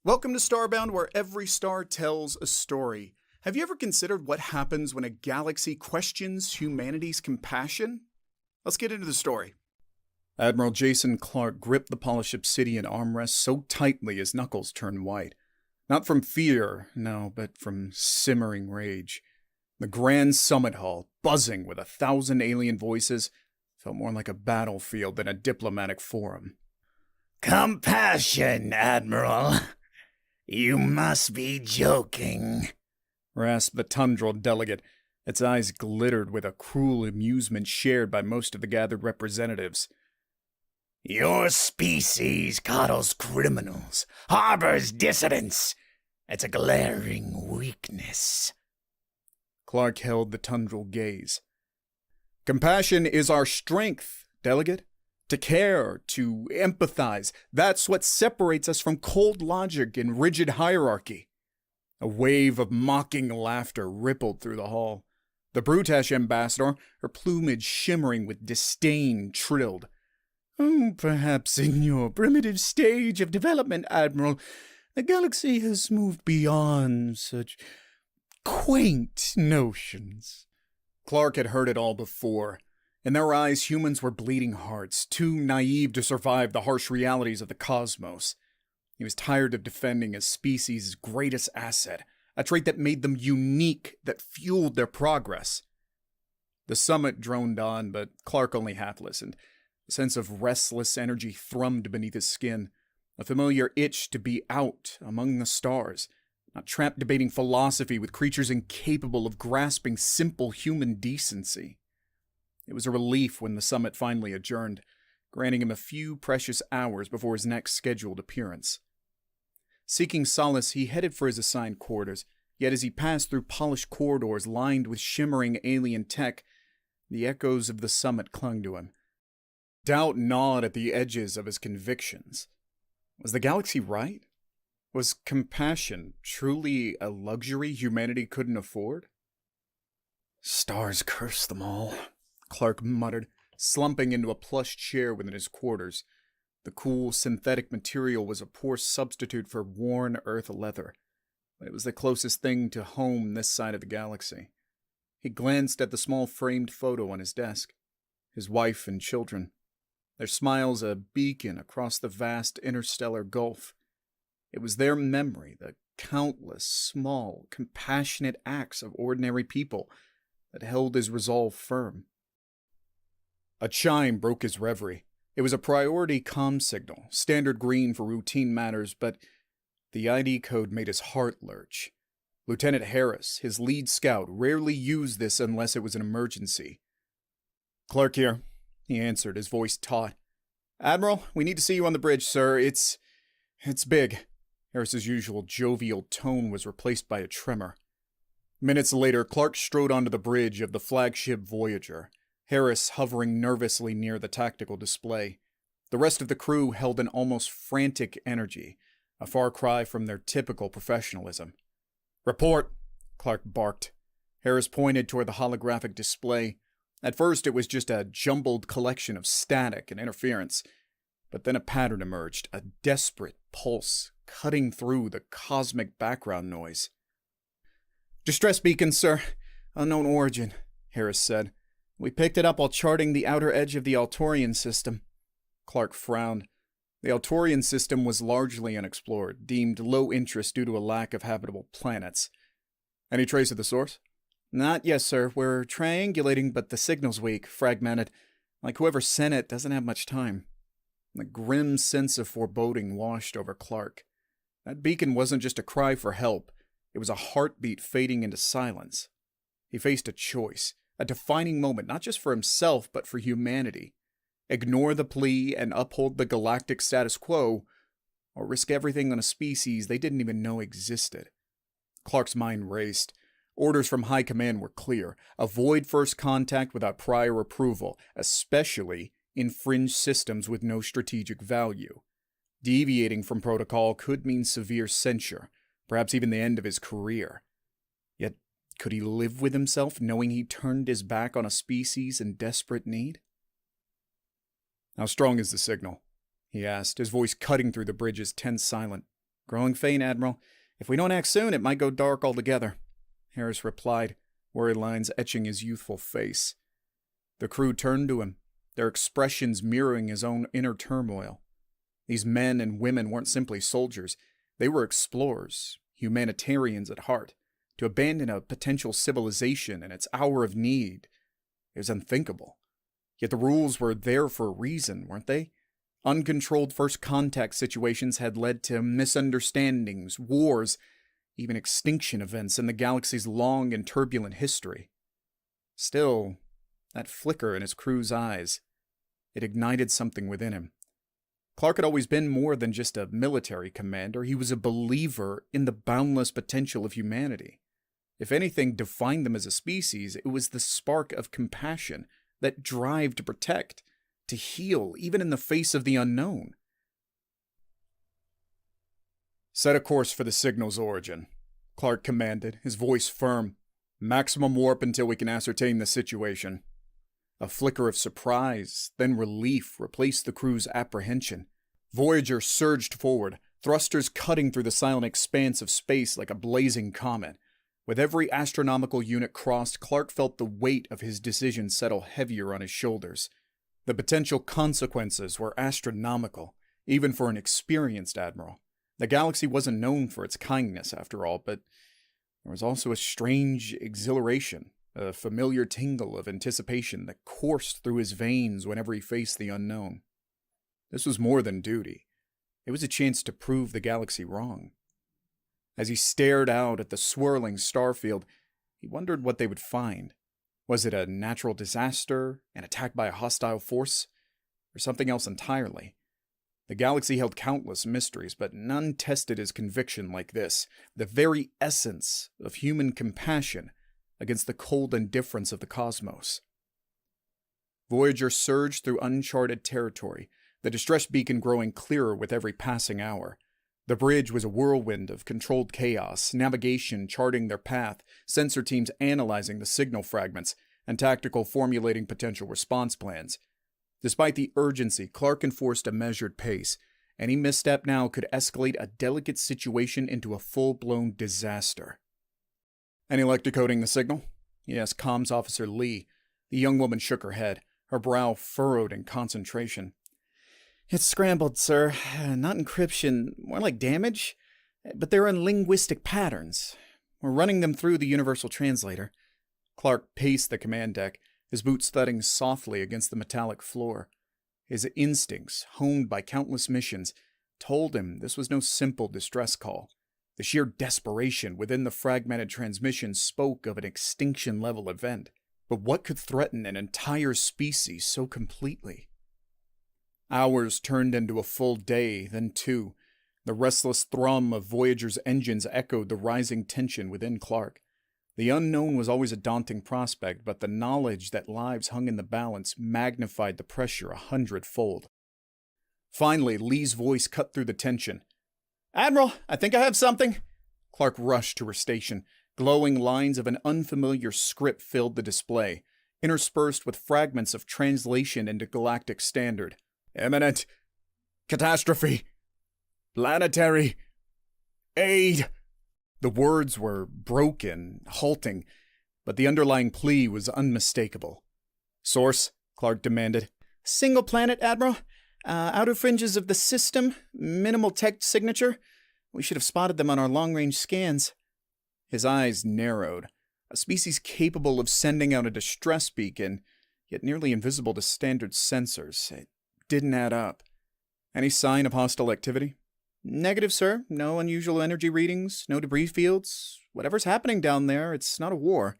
Welcome to Starbound, where every star tells a story. Have you ever considered what happens when a galaxy questions humanity's compassion? Let's get into the story. Admiral Jason Clark gripped the polished obsidian armrest so tightly his knuckles turned white. Not from fear, no, but from simmering rage. The grand summit hall, buzzing with 1,000 alien voices, felt more like a battlefield than a diplomatic forum. Compassion, Admiral. You must be joking, rasped the tundral delegate. Its eyes glittered with a cruel amusement shared by most of the gathered representatives. Your species coddles criminals, harbors dissidents. It's a glaring weakness. Clark held the tundral gaze. Compassion is our strength, delegate. To care, to empathize, that's what separates us from cold logic and rigid hierarchy. A wave of mocking laughter rippled through the hall. The Brutash ambassador, her plumage shimmering with disdain, trilled. "Oh, perhaps in your primitive stage of development, Admiral, the galaxy has moved beyond such quaint notions." Clark had heard it all before. In their eyes, humans were bleeding hearts, too naive to survive the harsh realities of the cosmos. He was tired of defending his species' greatest asset, a trait that made them unique, that fueled their progress. The summit droned on, but Clark only half listened. A sense of restless energy thrummed beneath his skin, a familiar itch to be out among the stars, not trapped debating philosophy with creatures incapable of grasping simple human decency. It was a relief when the summit finally adjourned, granting him a few precious hours before his next scheduled appearance. Seeking solace, he headed for his assigned quarters, yet as he passed through polished corridors lined with shimmering alien tech, the echoes of the summit clung to him. Doubt gnawed at the edges of his convictions. Was the galaxy right? Was compassion truly a luxury humanity couldn't afford? "Stars curse them all," Clark muttered, slumping into a plush chair within his quarters. The cool, synthetic material was a poor substitute for worn earth leather, but it was the closest thing to home this side of the galaxy. He glanced at the small framed photo on his desk. His wife and children. Their smiles a beacon across the vast interstellar gulf. It was their memory, the countless, small, compassionate acts of ordinary people that held his resolve firm. A chime broke his reverie. It was a priority comm signal, standard green for routine matters, but the ID code made his heart lurch. Lieutenant Harris, his lead scout, rarely used this unless it was an emergency. "Clark here," he answered, his voice taut. "Admiral, we need to see you on the bridge, sir. It's big." Harris's usual jovial tone was replaced by a tremor. Minutes later, Clark strode onto the bridge of the flagship Voyager, Harris hovering nervously near the tactical display. The rest of the crew held an almost frantic energy, a far cry from their typical professionalism. "Report," Clark barked. Harris pointed toward the holographic display. At first, it was just a jumbled collection of static and interference, but then a pattern emerged, a desperate pulse cutting through the cosmic background noise. "Distress beacon, sir. Unknown origin," Harris said. "We picked it up while charting the outer edge of the Altorian system." Clark frowned. The Altorian system was largely unexplored, deemed low interest due to a lack of habitable planets. "Any trace of the source?" "Not yet, sir. We're triangulating, but the signal's weak, fragmented. Like whoever sent it doesn't have much time." A grim sense of foreboding washed over Clark. That beacon wasn't just a cry for help. It was a heartbeat fading into silence. He faced a choice. A defining moment, not just for himself, but for humanity. Ignore the plea and uphold the galactic status quo, or risk everything on a species they didn't even know existed. Clark's mind raced. Orders from high command were clear. Avoid first contact without prior approval, especially in fringe systems with no strategic value. Deviating from protocol could mean severe censure, perhaps even the end of his career. Yet, could he live with himself knowing he turned his back on a species in desperate need? "How strong is the signal?" he asked, his voice cutting through the bridge's tense silence. Growing faint, Admiral. If we don't act soon, it might go dark altogether, Harris replied, worry lines etching his youthful face. The crew turned to him, their expressions mirroring his own inner turmoil. These men and women weren't simply soldiers. They were explorers, humanitarians at heart. To abandon a potential civilization in its hour of need, it was unthinkable. Yet the rules were there for a reason, weren't they? Uncontrolled first contact situations had led to misunderstandings, wars, even extinction events in the galaxy's long and turbulent history. Still, that flicker in his crew's eyes, it ignited something within him. Clark had always been more than just a military commander. He was a believer in the boundless potential of humanity. If anything defined them as a species, it was the spark of compassion, that drive to protect, to heal, even in the face of the unknown. Set a course for the signal's origin, Clark commanded, his voice firm. Maximum warp until we can ascertain the situation. A flicker of surprise, then relief, replaced the crew's apprehension. Voyager surged forward, thrusters cutting through the silent expanse of space like a blazing comet. With every astronomical unit crossed, Clark felt the weight of his decision settle heavier on his shoulders. The potential consequences were astronomical, even for an experienced admiral. The galaxy wasn't known for its kindness, after all, but there was also a strange exhilaration, a familiar tingle of anticipation that coursed through his veins whenever he faced the unknown. This was more than duty. It was a chance to prove the galaxy wrong. As he stared out at the swirling starfield, he wondered what they would find. Was it a natural disaster, an attack by a hostile force, or something else entirely? The galaxy held countless mysteries, but none tested his conviction like this, the very essence of human compassion against the cold indifference of the cosmos. Voyager surged through uncharted territory, the distress beacon growing clearer with every passing hour. The bridge was a whirlwind of controlled chaos, navigation charting their path, sensor teams analyzing the signal fragments, and tactical formulating potential response plans. Despite the urgency, Clark enforced a measured pace. Any misstep now could escalate a delicate situation into a full-blown disaster. Any luck decoding the signal? He asked Comms Officer Lee. The young woman shook her head, her brow furrowed in concentration. It's scrambled, sir. Not encryption, more like damage. But they're in linguistic patterns. We're running them through the universal translator. Clark paced the command deck, his boots thudding softly against the metallic floor. His instincts, honed by countless missions, told him this was no simple distress call. The sheer desperation within the fragmented transmission spoke of an extinction-level event. But what could threaten an entire species so completely? Hours turned into a full day, then two. The restless thrum of Voyager's engines echoed the rising tension within Clark. The unknown was always a daunting prospect, but the knowledge that lives hung in the balance magnified the pressure 100-fold. Finally, Lee's voice cut through the tension. Admiral, I think I have something. Clark rushed to her station. Glowing lines of an unfamiliar script filled the display, interspersed with fragments of translation into galactic standard. Imminent catastrophe. Planetary aid. The words were broken, halting, but the underlying plea was unmistakable. Source? Clark demanded. Single planet, Admiral. Outer fringes of the system. Minimal tech signature. We should have spotted them on our long-range scans. His eyes narrowed. A species capable of sending out a distress beacon, yet nearly invisible to standard sensors. It didn't add up. Any sign of hostile activity? Negative, sir. No unusual energy readings, no debris fields. Whatever's happening down there, it's not a war.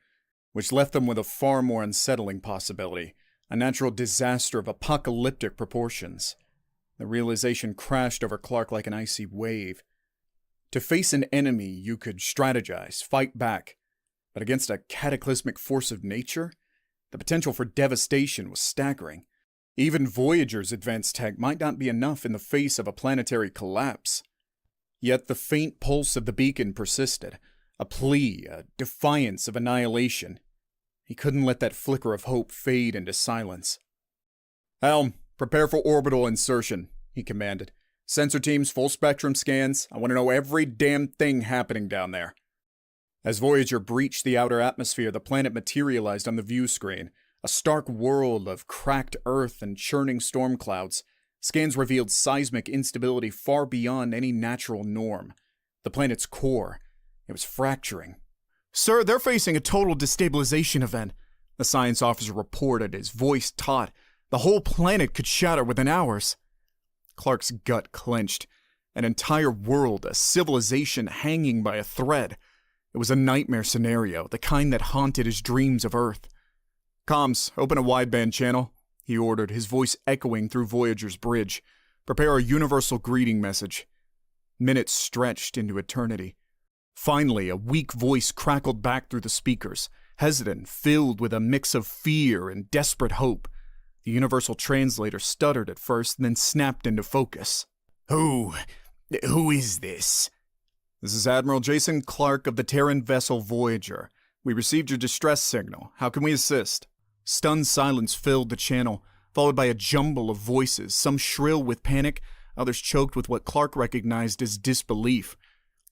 Which left them with a far more unsettling possibility. A natural disaster of apocalyptic proportions. The realization crashed over Clark like an icy wave. To face an enemy, you could strategize, fight back. But against a cataclysmic force of nature, the potential for devastation was staggering. Even Voyager's advanced tech might not be enough in the face of a planetary collapse. Yet the faint pulse of the beacon persisted, a plea, a defiance of annihilation. He couldn't let that flicker of hope fade into silence. Helm, prepare for orbital insertion, he commanded. Sensor teams, full spectrum scans. I want to know every damn thing happening down there. As Voyager breached the outer atmosphere, the planet materialized on the view screen, a stark world of cracked earth and churning storm clouds. Scans revealed seismic instability far beyond any natural norm. The planet's core, it was fracturing. "Sir, they're facing a total destabilization event," the science officer reported, his voice taut. "The whole planet could shatter within hours." Clark's gut clenched. An entire world, a civilization hanging by a thread. It was a nightmare scenario, the kind that haunted his dreams of Earth. "Comms, open a wideband channel," he ordered, his voice echoing through Voyager's bridge. "Prepare a universal greeting message." Minutes stretched into eternity. Finally, a weak voice crackled back through the speakers, hesitant, filled with a mix of fear and desperate hope. The universal translator stuttered at first, then snapped into focus. Who is this?" "This is Admiral Jason Clark of the Terran vessel Voyager. We received your distress signal. How can we assist?" Stunned silence filled the channel, followed by a jumble of voices, some shrill with panic, others choked with what Clark recognized as disbelief.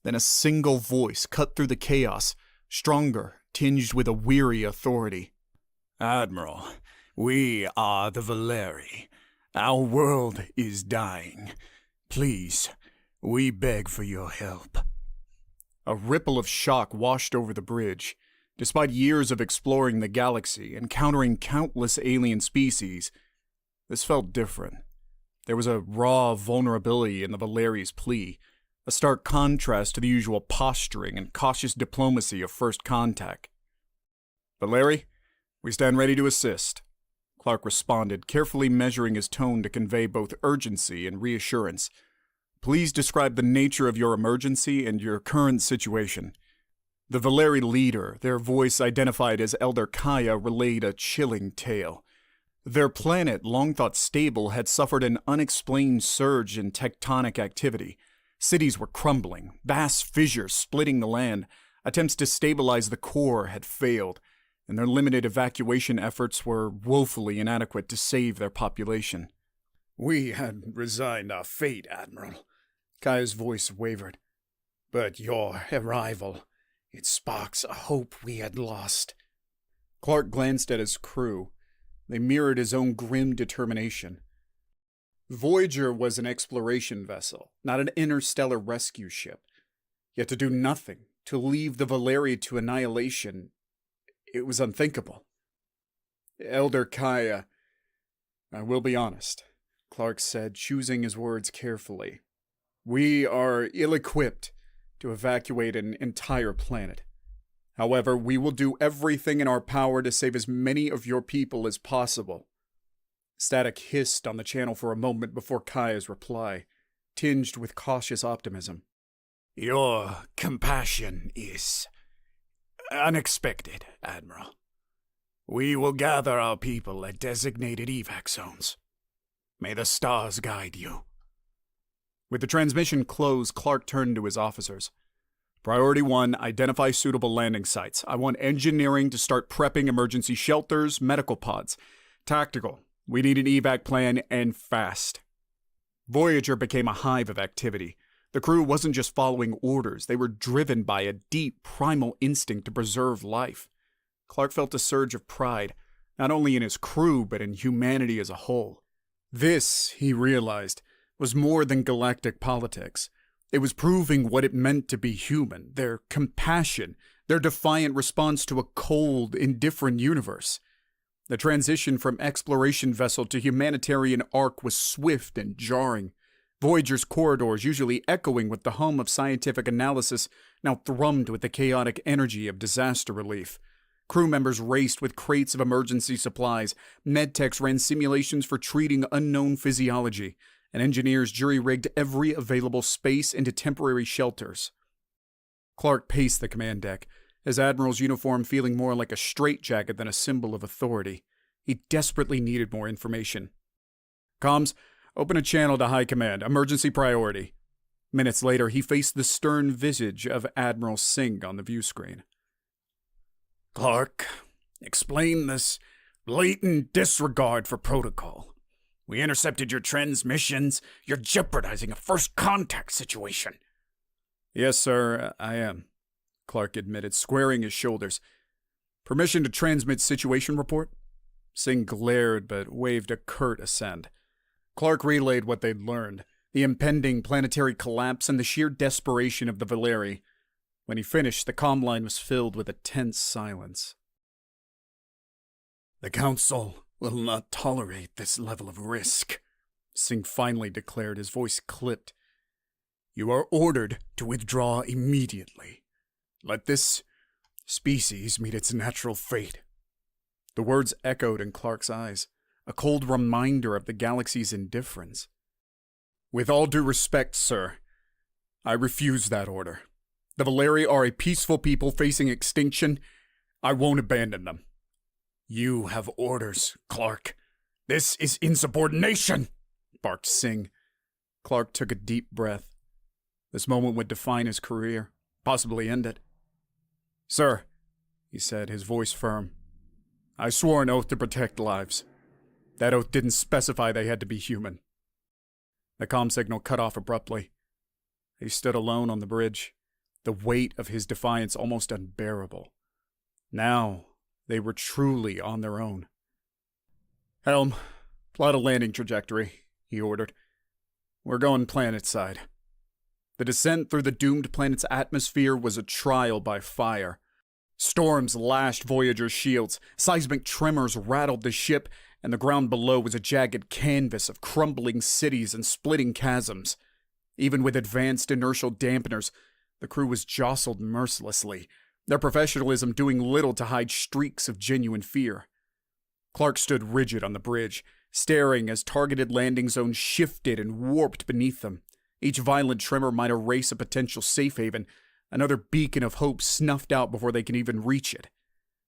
Then a single voice cut through the chaos, stronger, tinged with a weary authority. "Admiral, we are the Valeri. Our world is dying. Please, we beg for your help." A ripple of shock washed over the bridge. Despite years of exploring the galaxy, encountering countless alien species, this felt different. There was a raw vulnerability in the Valeri's plea, a stark contrast to the usual posturing and cautious diplomacy of first contact. "Valeri, we stand ready to assist," Clark responded, carefully measuring his tone to convey both urgency and reassurance. "Please describe the nature of your emergency and your current situation." The Valeri leader, their voice identified as Elder Kaya, relayed a chilling tale. Their planet, long thought stable, had suffered an unexplained surge in tectonic activity. Cities were crumbling, vast fissures splitting the land. Attempts to stabilize the core had failed, and their limited evacuation efforts were woefully inadequate to save their population. "We had resigned our fate, Admiral," Kaya's voice wavered. "But your arrival, it sparks a hope we had lost." Clark glanced at his crew. They mirrored his own grim determination. Voyager was an exploration vessel, not an interstellar rescue ship. Yet to do nothing, to leave the Valeri to annihilation, it was unthinkable. "Elder Kaya, I will be honest," Clark said, choosing his words carefully. "We are ill-equipped to evacuate an entire planet. However, we will do everything in our power to save as many of your people as possible." Static hissed on the channel for a moment before Kaya's reply, tinged with cautious optimism. "Your compassion is unexpected, Admiral. We will gather our people at designated evac zones. May the stars guide you." With the transmission closed, Clark turned to his officers. "Priority 1, identify suitable landing sites. I want engineering to start prepping emergency shelters, medical pods. Tactical, we need an evac plan, and fast." Voyager became a hive of activity. The crew wasn't just following orders, they were driven by a deep, primal instinct to preserve life. Clark felt a surge of pride, not only in his crew, but in humanity as a whole. This, he realized, was more than galactic politics. It was proving what it meant to be human, their compassion, their defiant response to a cold, indifferent universe. The transition from exploration vessel to humanitarian ark was swift and jarring. Voyager's corridors, usually echoing with the hum of scientific analysis, now thrummed with the chaotic energy of disaster relief. Crew members raced with crates of emergency supplies, medtechs ran simulations for treating unknown physiology, and engineers jury-rigged every available space into temporary shelters. Clark paced the command deck, his admiral's uniform feeling more like a straitjacket than a symbol of authority. He desperately needed more information. "Comms, open a channel to High Command. Emergency priority." Minutes later, he faced the stern visage of Admiral Singh on the view screen. "Clark, explain this blatant disregard for protocol. We intercepted your transmissions. You're jeopardizing a first contact situation. Yes, sir, I am, Clark admitted, squaring his shoulders. Permission to transmit situation report? Singh glared but waved a curt assent. Clark relayed what they'd learned, the impending planetary collapse and the sheer desperation of the Valeri. When he finished, the comm line was filled with a tense silence. The Council will not tolerate this level of risk, Singh finally declared, his voice clipped. You are ordered to withdraw immediately. Let this species meet its natural fate. The words echoed in Clark's eyes, a cold reminder of the galaxy's indifference. With all due respect, sir, I refuse that order. The Valeri are a peaceful people facing extinction. I won't abandon them. You have orders, Clark. This is insubordination, barked Singh. Clark took a deep breath. This moment would define his career, possibly end it. Sir, he said, his voice firm, I swore an oath to protect lives. That oath didn't specify they had to be human. The comm signal cut off abruptly. He stood alone on the bridge, the weight of his defiance almost unbearable. Now, they were truly on their own. Helm, plot a landing trajectory, he ordered. We're going planet side. The descent through the doomed planet's atmosphere was a trial by fire. Storms lashed Voyager's shields, seismic tremors rattled the ship, and the ground below was a jagged canvas of crumbling cities and splitting chasms. Even with advanced inertial dampeners, the crew was jostled mercilessly, their professionalism doing little to hide streaks of genuine fear. Clark stood rigid on the bridge, staring as targeted landing zones shifted and warped beneath them. Each violent tremor might erase a potential safe haven, another beacon of hope snuffed out before they can even reach it.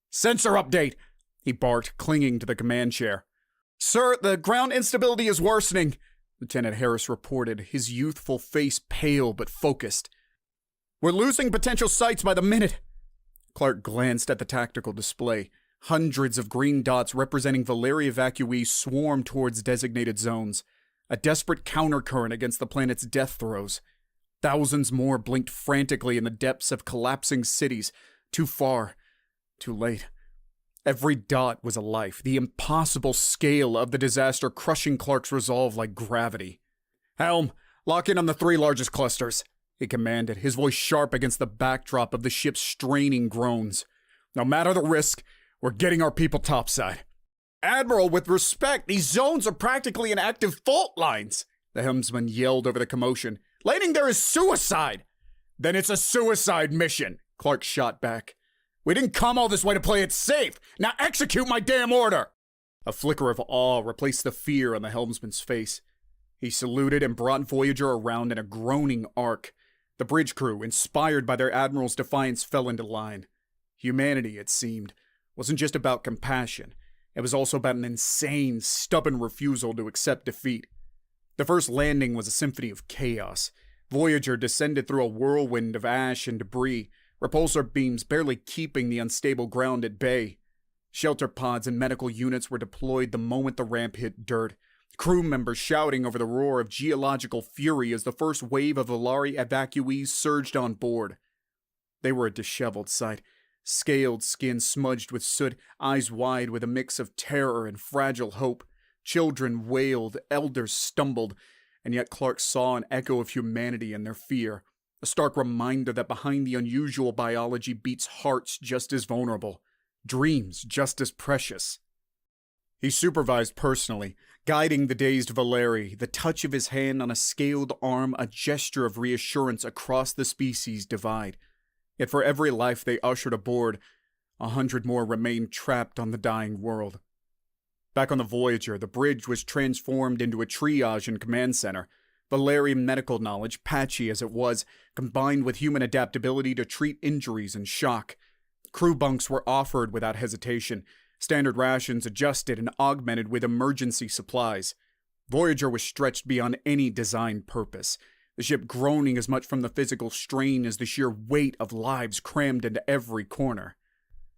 Sensor update, he barked, clinging to the command chair. Sir, the ground instability is worsening, Lieutenant Harris reported, his youthful face pale but focused. We're losing potential sites by the minute. Clark glanced at the tactical display. Hundreds of green dots representing Valeri evacuees swarmed towards designated zones, a desperate countercurrent against the planet's death throes. Thousands more blinked frantically in the depths of collapsing cities. Too far, too late. Every dot was a life, the impossible scale of the disaster crushing Clark's resolve like gravity. Helm, lock in on the 3 largest clusters, he commanded, his voice sharp against the backdrop of the ship's straining groans. No matter the risk, we're getting our people topside. Admiral, with respect, these zones are practically inactive fault lines, the helmsman yelled over the commotion. Landing there is suicide! Then it's a suicide mission, Clark shot back. We didn't come all this way to play it safe. Now execute my damn order! A flicker of awe replaced the fear on the helmsman's face. He saluted and brought Voyager around in a groaning arc. The bridge crew, inspired by their admiral's defiance, fell into line. Humanity, it seemed, wasn't just about compassion. It was also about an insane, stubborn refusal to accept defeat. The first landing was a symphony of chaos. Voyager descended through a whirlwind of ash and debris, repulsor beams barely keeping the unstable ground at bay. Shelter pods and medical units were deployed the moment the ramp hit dirt, crew members shouting over the roar of geological fury as the first wave of Valeri evacuees surged on board. They were a disheveled sight, scaled skin smudged with soot, eyes wide with a mix of terror and fragile hope. Children wailed, elders stumbled, and yet Clark saw an echo of humanity in their fear, a stark reminder that behind the unusual biology beats hearts just as vulnerable, dreams just as precious. He supervised personally, guiding the dazed Valeri, the touch of his hand on a scaled arm a gesture of reassurance across the species divide. Yet for every life they ushered aboard, 100 more remained trapped on the dying world. Back on the Voyager, the bridge was transformed into a triage and command center. Valeri medical knowledge, patchy as it was, combined with human adaptability to treat injuries and shock. Crew bunks were offered without hesitation, standard rations adjusted and augmented with emergency supplies. Voyager was stretched beyond any designed purpose, the ship groaning as much from the physical strain as the sheer weight of lives crammed into every corner.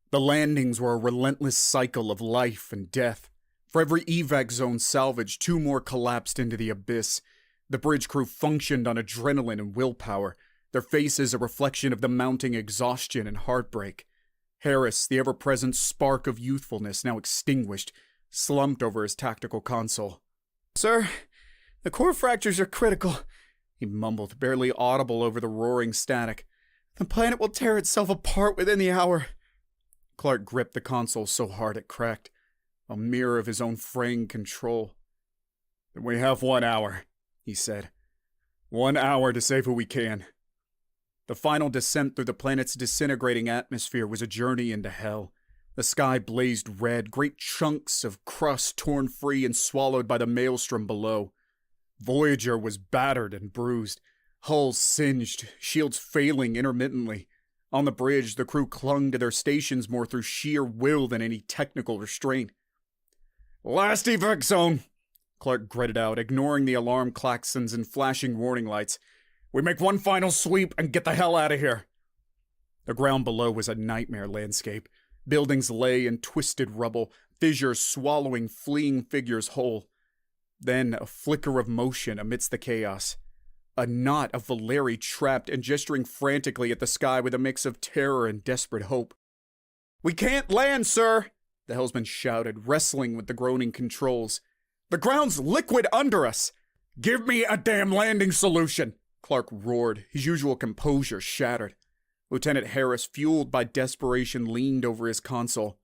The landings were a relentless cycle of life and death. For every evac zone salvaged, 2 more collapsed into the abyss. The bridge crew functioned on adrenaline and willpower, their faces a reflection of the mounting exhaustion and heartbreak. Harris, the ever-present spark of youthfulness now extinguished, slumped over his tactical console. "Sir, the core fractures are critical," he mumbled, barely audible over the roaring static. "The planet will tear itself apart within the hour." Clark gripped the console so hard it cracked, a mirror of his own fraying control. "Then we have 1 hour," he said. 1 hour to save who we can. The final descent through the planet's disintegrating atmosphere was a journey into hell. The sky blazed red, great chunks of crust torn free and swallowed by the maelstrom below. Voyager was battered and bruised, hulls singed, shields failing intermittently. On the bridge, the crew clung to their stations more through sheer will than any technical restraint. "Last evac zone," Clark gritted out, ignoring the alarm klaxons and flashing warning lights. "We make one final sweep and get the hell out of here." The ground below was a nightmare landscape. Buildings lay in twisted rubble, fissures swallowing fleeing figures whole. Then a flicker of motion amidst the chaos. A knot of Valeri trapped and gesturing frantically at the sky with a mix of terror and desperate hope. "We can't land, sir!" the helmsman shouted, wrestling with the groaning controls. "The ground's liquid under us!" "Give me a damn landing solution!" Clark roared, his usual composure shattered. Lieutenant Harris, fueled by desperation, leaned over his console.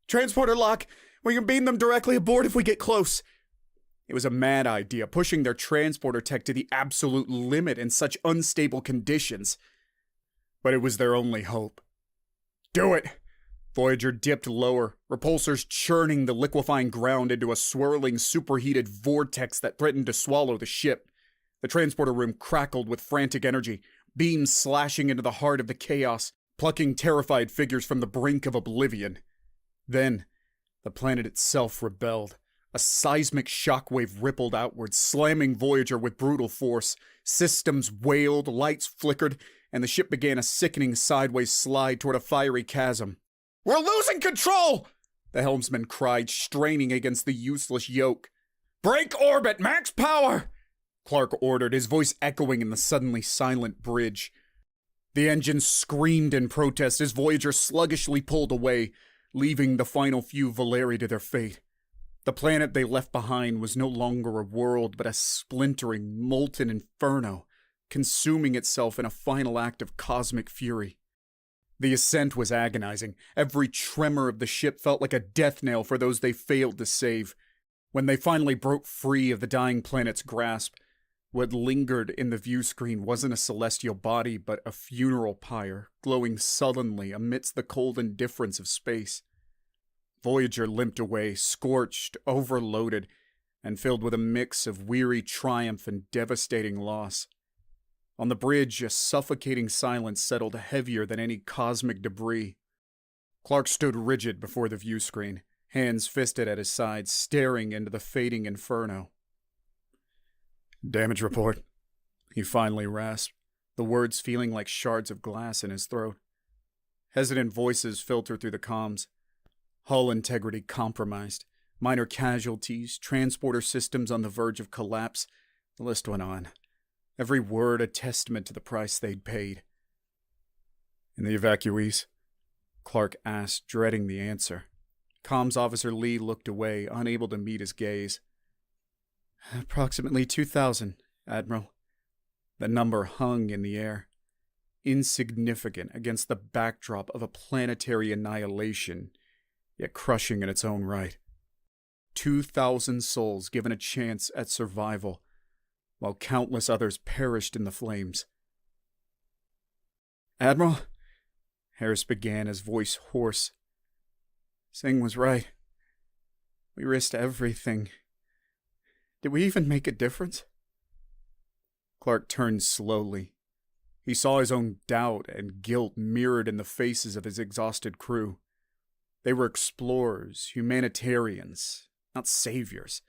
"Transporter lock! We can beam them directly aboard if we get close!" It was a mad idea, pushing their transporter tech to the absolute limit in such unstable conditions. But it was their only hope. "Do it!" Voyager dipped lower, repulsors churning the liquefying ground into a swirling, superheated vortex that threatened to swallow the ship. The transporter room crackled with frantic energy, beams slashing into the heart of the chaos, plucking terrified figures from the brink of oblivion. Then, the planet itself rebelled. A seismic shockwave rippled outward, slamming Voyager with brutal force. Systems wailed, lights flickered, and the ship began a sickening sideways slide toward a fiery chasm. "We're losing control!" the helmsman cried, straining against the useless yoke. "Break orbit! Max power!" Clark ordered, his voice echoing in the suddenly silent bridge. The engines screamed in protest as Voyager sluggishly pulled away, leaving the final few Valeri to their fate. The planet they left behind was no longer a world, but a splintering, molten inferno, consuming itself in a final act of cosmic fury. The ascent was agonizing. Every tremor of the ship felt like a death knell for those they failed to save. When they finally broke free of the dying planet's grasp, what lingered in the view screen wasn't a celestial body, but a funeral pyre, glowing sullenly amidst the cold indifference of space. Voyager limped away, scorched, overloaded, and filled with a mix of weary triumph and devastating loss. On the bridge, a suffocating silence settled heavier than any cosmic debris. Clark stood rigid before the view screen, hands fisted at his sides, staring into the fading inferno. "Damage report," he finally rasped, the words feeling like shards of glass in his throat. Hesitant voices filtered through the comms. Hull integrity compromised, minor casualties, transporter systems on the verge of collapse. The list went on, every word a testament to the price they'd paid. "And the evacuees?" Clark asked, dreading the answer. Comms Officer Lee looked away, unable to meet his gaze. "Approximately 2,000, Admiral." The number hung in the air, insignificant against the backdrop of a planetary annihilation, yet crushing in its own right. 2,000 souls given a chance at survival, while countless others perished in the flames. "Admiral," Harris began, his voice hoarse. "Singh was right. We risked everything. Did we even make a difference?" Clark turned slowly. He saw his own doubt and guilt mirrored in the faces of his exhausted crew. They were explorers, humanitarians, not saviors.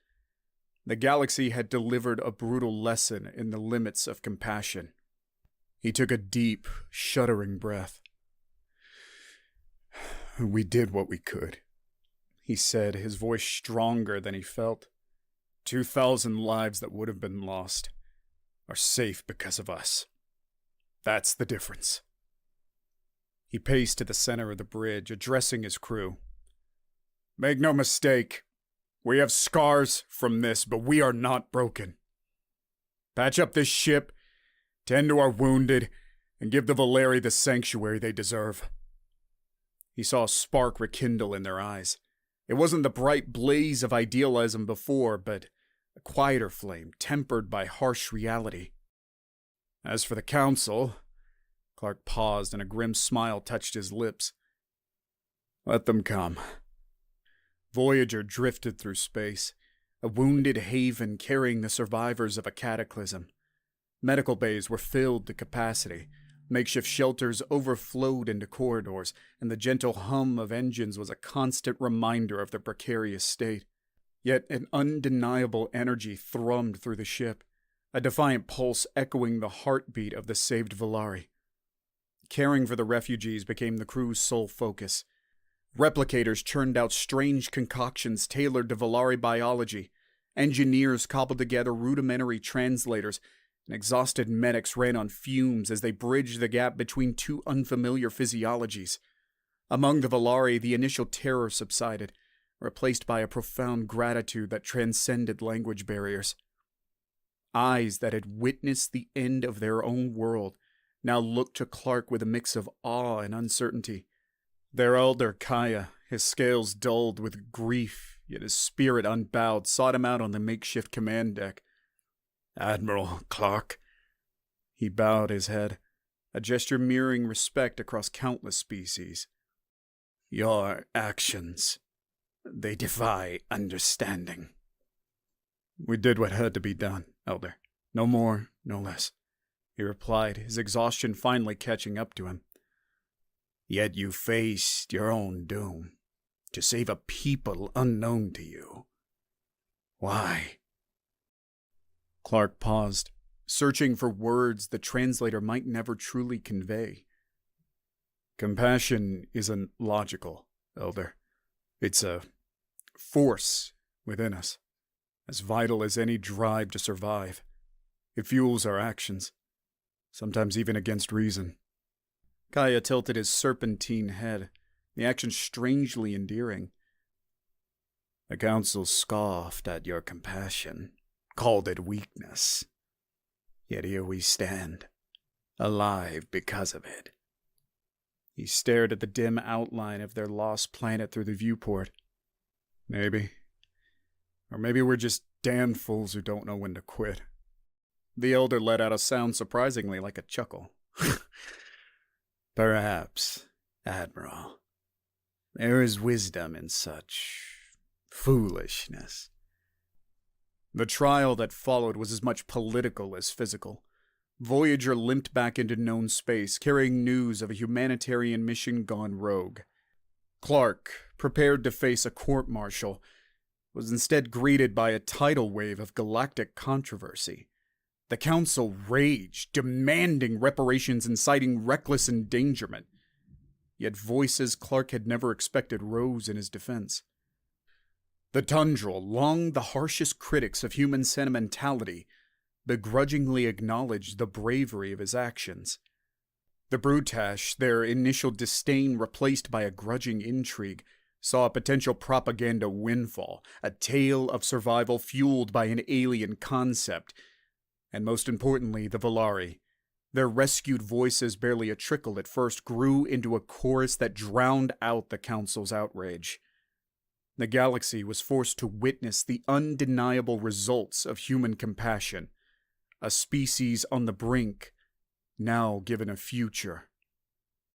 The galaxy had delivered a brutal lesson in the limits of compassion. He took a deep, shuddering breath. "We did what we could," he said, his voice stronger than he felt. 2,000 lives that would have been lost are safe because of us. That's the difference. He paced to the center of the bridge, addressing his crew. Make no mistake, we have scars from this, but we are not broken. Patch up this ship, tend to our wounded, and give the Valeri the sanctuary they deserve. He saw a spark rekindle in their eyes. It wasn't the bright blaze of idealism before, but a quieter flame, tempered by harsh reality. As for the Council, Clark paused and a grim smile touched his lips. Let them come. Voyager drifted through space, a wounded haven carrying the survivors of a cataclysm. Medical bays were filled to capacity. Makeshift shelters overflowed into corridors, and the gentle hum of engines was a constant reminder of their precarious state. Yet an undeniable energy thrummed through the ship, a defiant pulse echoing the heartbeat of the saved Valeri. Caring for the refugees became the crew's sole focus. Replicators churned out strange concoctions tailored to Valeri biology. Engineers cobbled together rudimentary translators, and exhausted medics ran on fumes as they bridged the gap between two unfamiliar physiologies. Among the Valeri, the initial terror subsided, replaced by a profound gratitude that transcended language barriers. Eyes that had witnessed the end of their own world now looked to Clark with a mix of awe and uncertainty. Their elder, Kaya, his scales dulled with grief, yet his spirit unbowed, sought him out on the makeshift command deck. Admiral Clark. He bowed his head, a gesture mirroring respect across countless species. Your actions, they defy understanding. We did what had to be done, Elder. No more, no less, he replied, his exhaustion finally catching up to him. Yet you faced your own doom, to save a people unknown to you. Why? Clark paused, searching for words the translator might never truly convey. Compassion isn't logical, Elder. It's a force within us, as vital as any drive to survive. It fuels our actions, sometimes even against reason. Kaya tilted his serpentine head, the action strangely endearing. The Council scoffed at your compassion, called it weakness. Yet here we stand, alive because of it. He stared at the dim outline of their lost planet through the viewport. Maybe. Or maybe we're just damn fools who don't know when to quit. The Elder let out a sound surprisingly like a chuckle. Perhaps, Admiral. There is wisdom in such foolishness. The trial that followed was as much political as physical. Voyager limped back into known space, carrying news of a humanitarian mission gone rogue. Clark, prepared to face a court-martial, was instead greeted by a tidal wave of galactic controversy. The Council raged, demanding reparations and citing reckless endangerment. Yet voices Clark had never expected rose in his defense. The Tundral, long the harshest critics of human sentimentality, begrudgingly acknowledged the bravery of his actions. The Brutash, their initial disdain replaced by a grudging intrigue, saw a potential propaganda windfall, a tale of survival fueled by an alien concept. And most importantly, the Valeri. Their rescued voices, barely a trickle at first, grew into a chorus that drowned out the Council's outrage. The galaxy was forced to witness the undeniable results of human compassion, a species on the brink, now given a future.